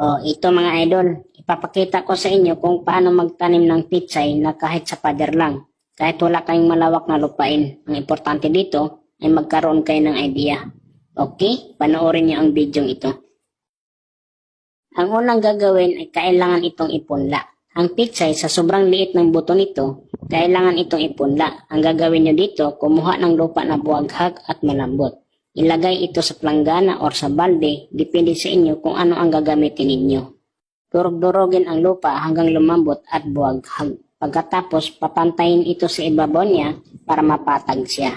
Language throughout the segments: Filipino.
O ito mga idol, ipapakita ko sa inyo kung paano magtanim ng pitsay na kahit sa pader lang. Kahit wala kayong malawak na lupain. Ang importante dito ay magkaroon kayo ng idea. Okay, panoorin niyo ang video ito. Ang unang gagawin ay kailangan itong ipunla. Ang pitsay sa sobrang liit ng buto nito, kailangan itong ipunla. Ang gagawin niyo dito, kumuha ng lupa na buwaghag at malambot. Ilagay ito sa planggana or sa balde, depende sa inyo kung ano ang gagamitin ninyo. Durog-durogin ang lupa hanggang lumambot at buwaghag. Pagkatapos, papantayin ito sa ibabaw niya para mapatag siya.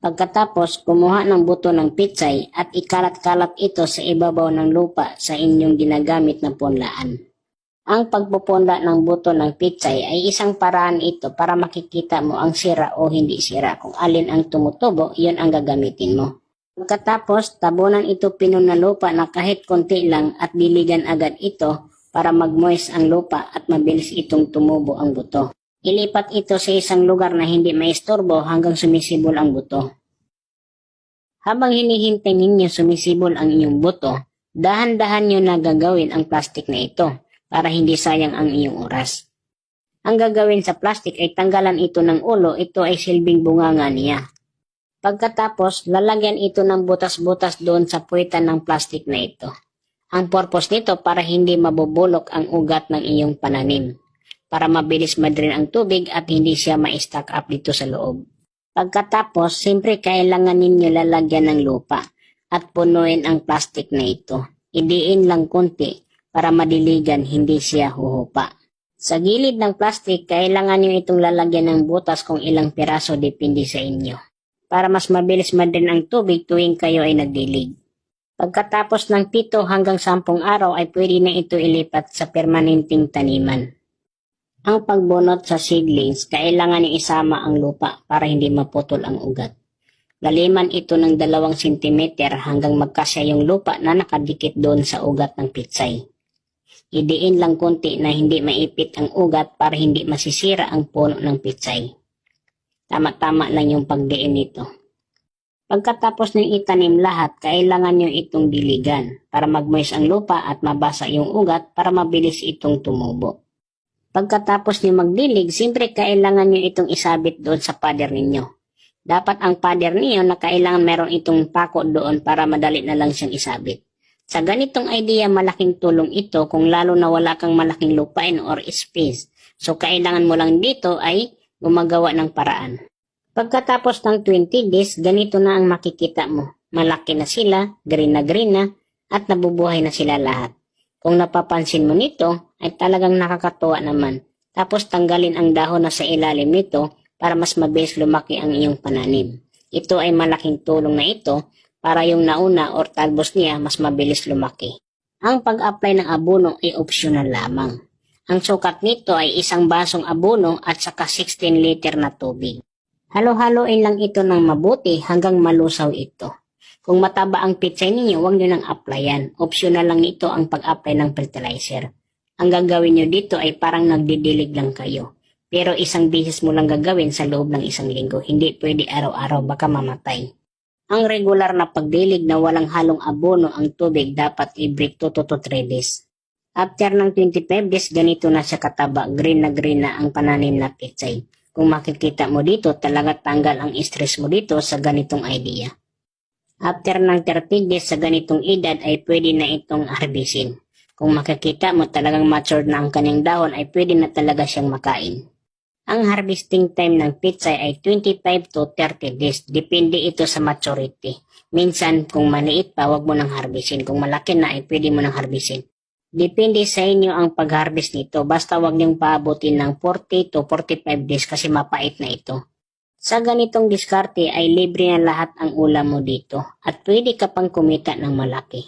Pagkatapos, kumuha ng buto ng pitsay at ikalat-kalat ito sa ibabaw ng lupa sa inyong ginagamit na punlaan. Ang pagpupunla ng buto ng pitsay ay isang paraan ito para makikita mo ang sira o hindi sira. Kung alin ang tumutubo, yun ang gagamitin mo. Pagkatapos, tabunan ito pinon na lupa na kahit konti lang at diligan agad ito para mag-moist ang lupa at mabilis itong tumubo ang buto. Ilipat ito sa isang lugar na hindi maistorbo hanggang sumisibol ang buto. Habang hinihintay ninyo sumisibol ang inyong buto, dahan-dahan nyo na gagawin ang plastic na ito para hindi sayang ang iyong oras. Ang gagawin sa plastic ay tanggalan ito ng ulo, ito ay silbing bunganga niya. Pagkatapos, lalagyan ito ng butas-butas doon sa puwitan ng plastic na ito. Ang purpose nito para hindi mabubulok ang ugat ng iyong pananim, para mabilis ma-drain ang tubig at hindi siya ma-stack up dito sa loob. Pagkatapos, siyempre kailangan ninyo lalagyan ng lupa at punuin ang plastic na ito. Idiin lang konti para madiligan, hindi siya huhupa. Sa gilid ng plastic, kailangan nyo itong lalagyan ng butas kung ilang piraso depende sa inyo, para mas mabilis ma-drain ang tubig tuwing kayo ay nagdilig. Pagkatapos ng 7 hanggang 10 araw ay pwede na ito ilipat sa permanenteng taniman. Ang pagbunot sa seedlings, kailangan nyo isama ang lupa para hindi maputol ang ugat. Laliman ito ng 2 cm hanggang magkasya yung lupa na nakadikit doon sa ugat ng pitsay. Idiin lang konti na hindi maipit ang ugat para hindi masisira ang puno ng pitsay. Tama-tama lang yung pagdiin nito. Pagkatapos ng itanim lahat, kailangan nyo itong diligan para mag-moist ang lupa at mabasa yung ugat para mabilis itong tumubo. Pagkatapos nyo magdilig, siyempre kailangan nyo itong isabit doon sa pader ninyo. Dapat ang pader niyo na kailangan meron itong pako doon para madali na lang siyang isabit. Sa ganitong idea, malaking tulong ito kung lalo na wala kang malaking lupain or space. So kailangan mo lang dito ay gumagawa ng paraan. Pagkatapos ng 20 days, ganito na ang makikita mo. Malaki na sila, green na, at nabubuhay na sila lahat. Kung napapansin mo nito, ay talagang nakakatuwa naman. Tapos tanggalin ang dahon na sa ilalim nito para mas mabilis lumaki ang iyong pananim. Ito ay malaking tulong na ito para yung nauna or talbos niya mas mabilis lumaki. Ang pag-apply ng abono ay optional lamang. Ang sukat nito ay 1 basong abono at saka 16 liter na tubig. Halo-haloin lang ito ng mabuti hanggang malusaw ito. Kung mataba ang pitsay ninyo, huwag nyo nang applyan. Optional lang ito ang pag-apply ng fertilizer. Ang gagawin nyo dito ay parang nagdidilig lang kayo. Pero 1 beses mo lang gagawin sa loob ng 1 linggo. Hindi pwede araw-araw, baka mamatay. Ang regular na pagdilig na walang halong abono ang tubig dapat i-break 2 to 3 days. After ng 25 days, ganito na siya kataba, green na ang pananim na pitsay. Kung makikita mo dito, talaga tanggal ang stress mo dito sa ganitong idea. After ng 30 days sa ganitong edad ay pwede na itong harbisin. Kung makikita mo talagang matured na ang kanyang dahon ay pwede na talaga siyang makain. Ang harvesting time ng pitsay ay 25 to 30 days. Depende ito sa maturity. Minsan, kung maliit pa, wag mo nang harbisin. Kung malaki na, ay pwede mo nang harbisin. Depende sa inyo ang pag-harvest nito. Basta wag niyong paabutin ng 40 to 45 days kasi mapait na ito. Sa ganitong diskarte ay libre na lahat ang ulam mo dito. At pwede ka pang kumita ng malaki.